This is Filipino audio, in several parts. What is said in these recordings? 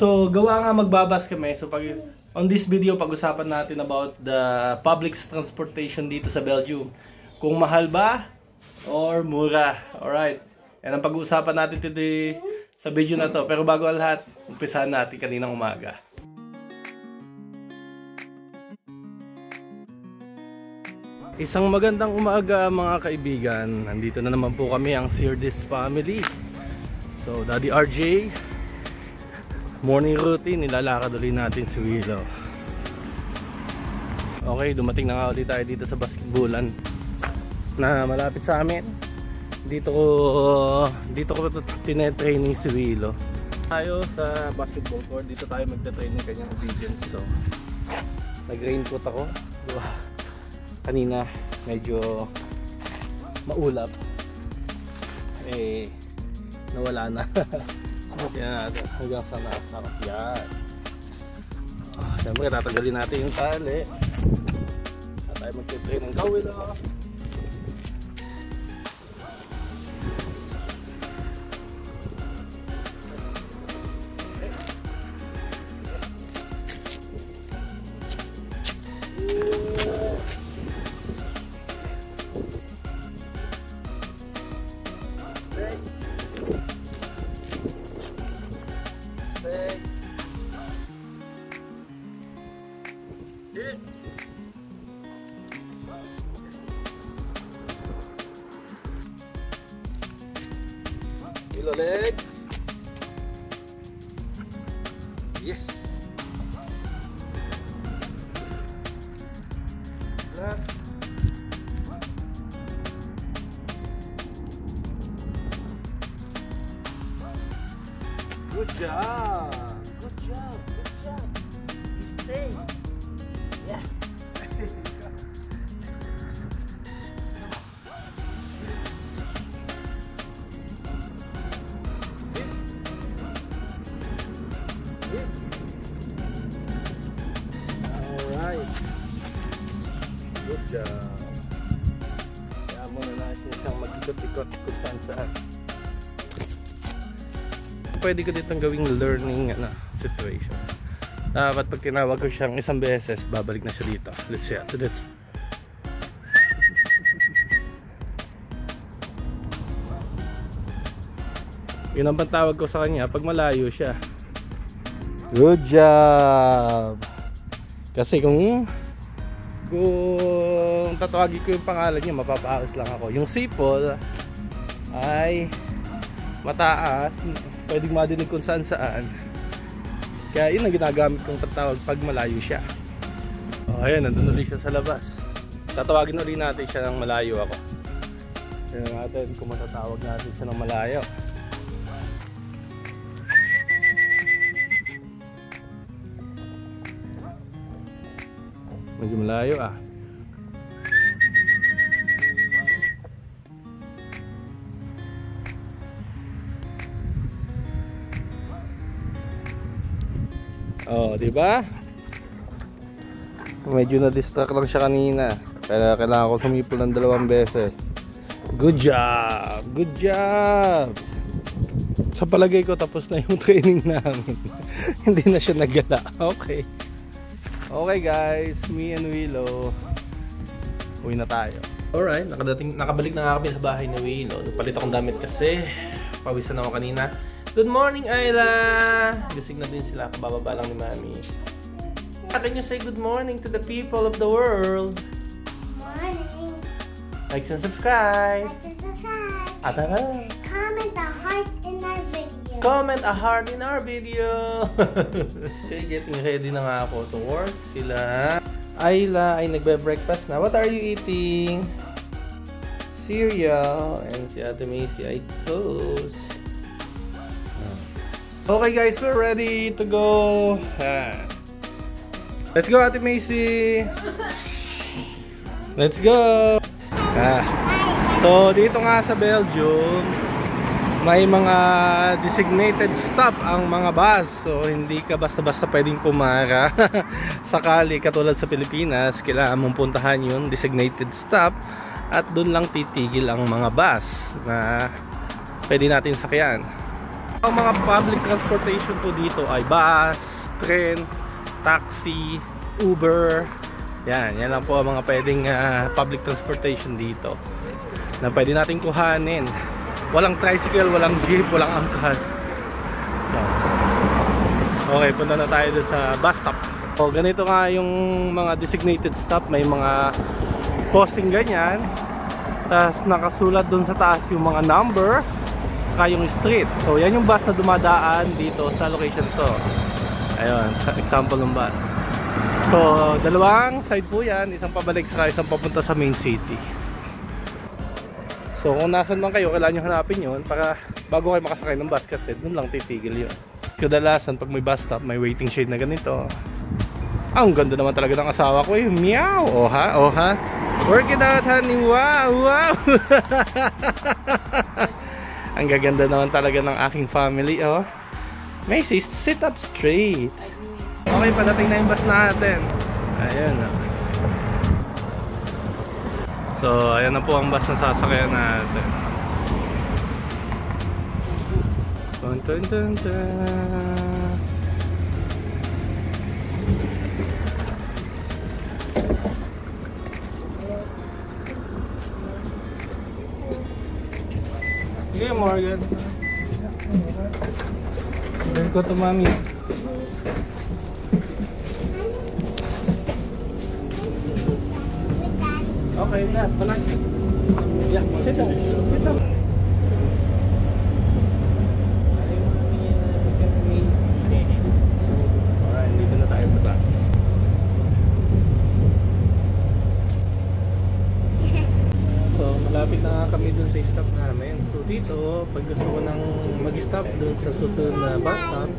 So, gawa nga magbabas kami. So, on this video, pag-usapan natin about the public transportation dito sa Belgium. Kung mahal ba or mura. Alright. Yan ang pag-uusapan natin today sa video na to. Pero bago ang lahat, umpisahan natin kaninang umaga. Isang magandang umaga mga kaibigan. Nandito na naman po kami ang Sirdis family. So, Daddy RJ, morning routine, nilalakad ulit natin si Willow. Okay, dumating na nga ulit tayo dito sa basketballan na malapit sa amin. Dito ko tinetraining si Willow. Tayo sa basketball court, dito tayo magta-training kanyang obedience. So, nag-raincoat ako. Kanina medyo maulap. Nawala na. Yan, hanggang sa nasarap yan. Siyempre tatanggalin natin yung tali. At tayo mag-train ng gawin. Willow leg. Yes. Left. Good job. Good job. Good job. You stay. Yeah. Good job. Kaya muna natin siyang mag-ikot-ikot kung saan. Pwede ko ditong gawing learning situation. Dapat pag tinawag ko siyang isang beses, babalik na siya dito. Let's see. Yun ang pantawag ko sa kanya pag malayo siya. Good job! Kasi kung tatawagin ko yung pangalan niya, mapapahaos lang ako. Yung sipol ay mataas, pwedeng madinig kung saan. Kaya yun ang ginagamit kong tatawag pag malayo siya. Ayan, nandun ulit siya sa labas. Tatawagin ulit natin siya ng malayo ako. Tignan natin kung matatawag natin siya ng malayo. Medyo malayo Oh, di ba? Medyo na-distract lang siya kanina. Kaya kailangan ko sumipol ng 2 beses. Good job! Good job! Sa palagay ko tapos na yung training namin. Hindi na siya nagala. Okay. Okay guys, me and Willow, uwi na tayo. Alright, nakabalik na nga kami sa bahay ni Willow. Nagpalit akong damit kasi pawisan ako kanina. Good morning, Ayla! Gising na din sila, kabababa lang ni Mami. Can you say good morning to the people of the world? Morning. Like and subscribe. Comment a heart in our video. Comment a heart in our video. Okay, getting ready na nga ako to work. Sila Ayla ay nagbe-breakfast na. What are you eating? Cereal. And si Ate Macy ay toast. Okay guys, we're ready to go. Let's go, Ate Macy. Let's go. So dito nga sa Belgium, may mga designated stop ang mga bus. So hindi ka basta-basta pwedeng pumara. Sakali katulad sa Pilipinas, kailangan mong puntahan yung designated stop at doon lang titigil ang mga bus na pwede natin sakyan. Ang mga public transportation po dito ay bus, train, taxi, Uber. Yan lang po ang mga pwedeng public transportation dito na pwede natin kuhanin. Walang tricycle, walang jeep, walang angkas. So, okay, punta na tayo doon sa bus stop. So, ganito nga yung mga designated stop. May mga posting ganyan. Tapos nakasulat doon sa taas yung mga number saka yung street. So yan yung bus na dumadaan dito sa location to. Ayun, sa example ng bus. So dalawang side po yan. Isang pabalik saka isang papunta sa main city. So kung nasan man kayo, kailangan nyo hanapin yun para bago kayo makasakay ng bus kasi doon lang titigil yun. Kadalasan pag may bus stop, may waiting shade na ganito. Ang ganda naman talaga ng asawa ko eh. Meow! Oha, oha. Work it out, honey. Wow, wow. Ang gaganda naman talaga ng aking family, oh. Macy, sit up straight. Okay, padating na yung bus natin. Ayun, oh. So, ayan na po ang bus na sasakyan natin. Dun, dun, dun, dun. Okay, Morgan. Then go to mommy. Okay, Dad. Palag. Yeah, sit down. Sit down. Alright, dito na tayo sa bus. So, malapit na kami dun sa stop namin. So, dito, pag gusto ko nang mag-stop dun sa susunod na bus stop,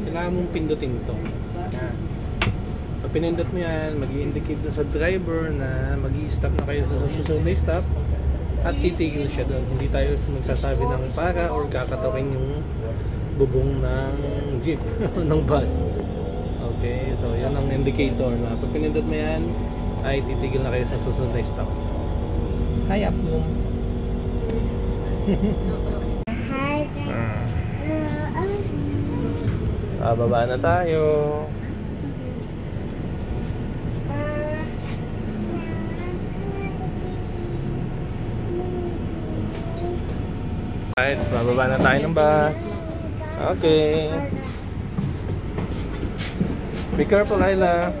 kailangan mong pindutin ito. Pag pinindot mo yan, mag-i-indicate dun sa driver na mag-i-stop na kayo sa susunod na stop at titigil siya dun. Hindi tayo magsasabi ng para or kakatokin yung bubong ng jeep, ng bus. Okay, so yan ang indicator na pag pinindot mo yan, ay titigil na kayo sa susunod na stop. Hi, Apno. Baba na tayo. Alright, bababa na tayo ng bus. Okay. Be careful, Ayla.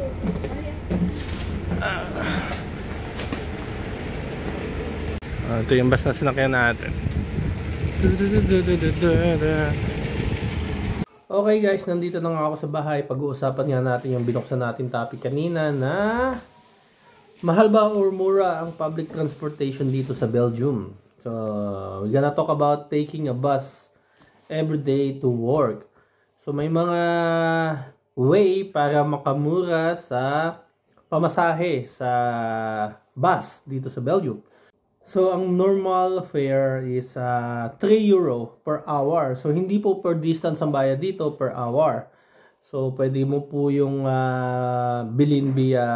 Ito yung bus na sinakyan natin. Okay guys, nandito na nga ako sa bahay. Pag-uusapan nga natin yung binuksan natin topic kanina na mahal ba or mura ang public transportation dito sa Belgium. So, we're gonna talk about taking a bus every day to work. So, may mga way para makamura sa pamasahe sa bus dito sa Belgium. So, ang normal fare is 3 euro per hour. So, hindi po per distance ang bayad dito, per hour. So, pwede mo po yung bilhin via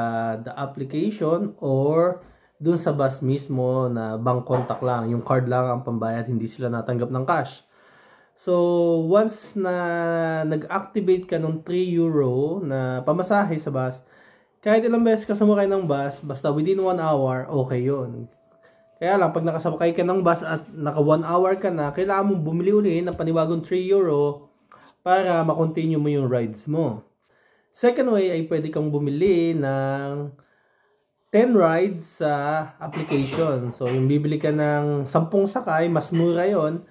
the application or dun sa bus mismo na bank contact lang. Yung card lang ang pambayad, hindi sila natanggap ng cash. So, once na nag-activate ka ng 3 euro na pamasahe sa bus, kahit ilang beses ka sumakay ng bus, basta within 1 hour, okay yun. Kaya lang, pag nakasakay ka ng bus at naka 1 hour ka na, kailangan mong bumili uli ng panibagong 3 euro para makontinue mo yung rides mo. Second way ay pwede kang bumili ng 10 rides sa application. So, yung bibili ka ng 10 sakay, mas mura yon.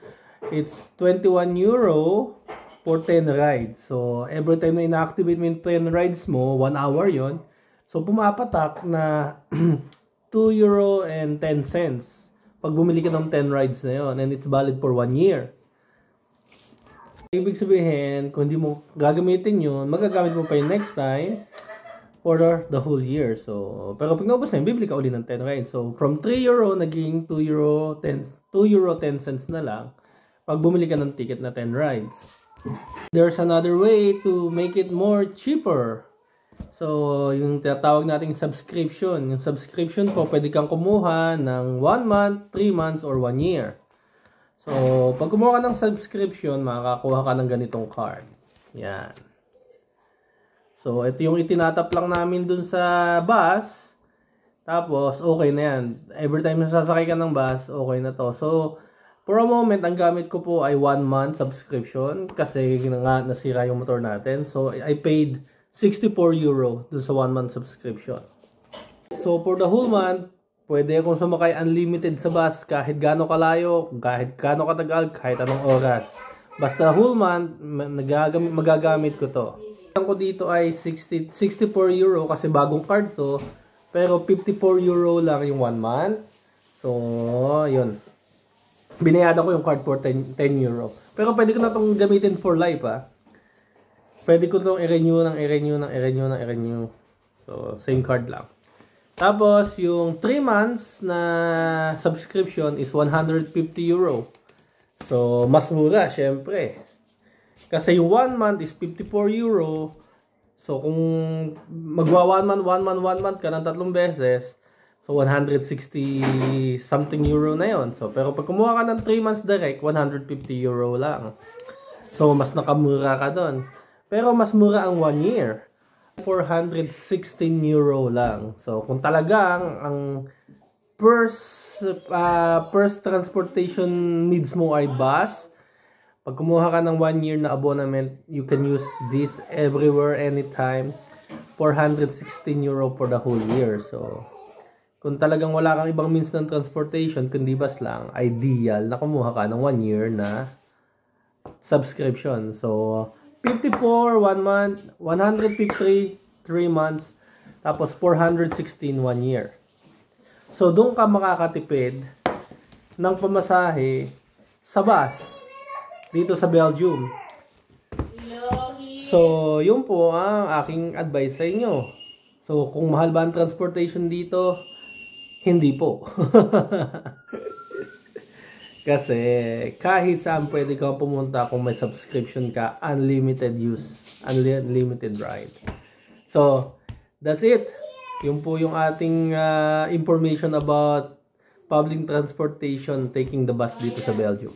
It's 21 euro for 10 rides. So, every time na ina-activate mo yung 10 rides mo, 1 hour yon. So, pumapatak na 2 euro and 10 cents pag bumili ka ng 10 rides na yon, and it's valid for 1 year. Ibig sabihin, kung hindi mo gagamitin yun, magagamit mo pa yung next time for the whole year. So, pero pag naubos na yun, bibili ka uli ng 10 rides. So, from 3 euro, naging 2 euro 10 cents na lang pag bumili ka ng ticket na 10 rides. There's another way to make it more cheaper. So, yung tinatawag nating subscription. Yung subscription po, pwede kang kumuha ng 1 month, 3 months, or 1 year. So, pag kumuha ka ng subscription, makakakuha ka ng ganitong card. Yan. So, ito yung itinatap lang namin dun sa bus. Tapos, okay na yan. Every time na sasakay ka ng bus, okay na to. So, for a moment, ang gamit ko po ay 1 month subscription. Kasi nga nasira yung motor natin. So, I paid 64 euro dun sa 1 month subscription. So, for the whole month, pwede akong sumakay unlimited sa bus kahit gaano kalayo, kahit gaano katagal, kahit anong oras. Basta whole month, magagamit ko to. Ang ko dito ay 64 euro kasi bagong card to. Pero 54 euro lang yung 1 month. So, yun. Binayadan ko yung card for 10 euro. Pero pwede ko na itong gamitin for life, ha. Pwede ko itong i-renew. So, same card lang. Tapos, yung 3 months na subscription is 150 euro. So, mas mura, syempre. Kasi yung 1 month is 54 euro. So, kung magwa 1 month ka ng 3 beses, so 160 something euro na yon. So, pero pag kumuha ka ng 3 months direct, 150 euro lang. So, mas nakamura ka doon. Pero mas mura ang 1 year. 416 euro lang. So, kung talagang ang first transportation needs mo ay bus, pag kumuha ka ng 1 year na abonnement, you can use this everywhere, anytime. 416 euro for the whole year. So, kung talagang wala kang ibang means ng transportation, kundi bus lang, ideal na kumuha ka ng 1 year na subscription. So, 54, 1 month, 153, 3 months, tapos 416, 1 year. So, doon ka makakatipid ng pamasahe sa bus dito sa Belgium. So, yun po ang aking advice sa inyo. So, kung mahal ba ang transportation dito, hindi po. Kasi kahit saan pwede ka pumunta kung may subscription ka, unlimited use, unlimited ride. So, that's it. Yun po yung ating information about public transportation taking the bus dito sa Belgium.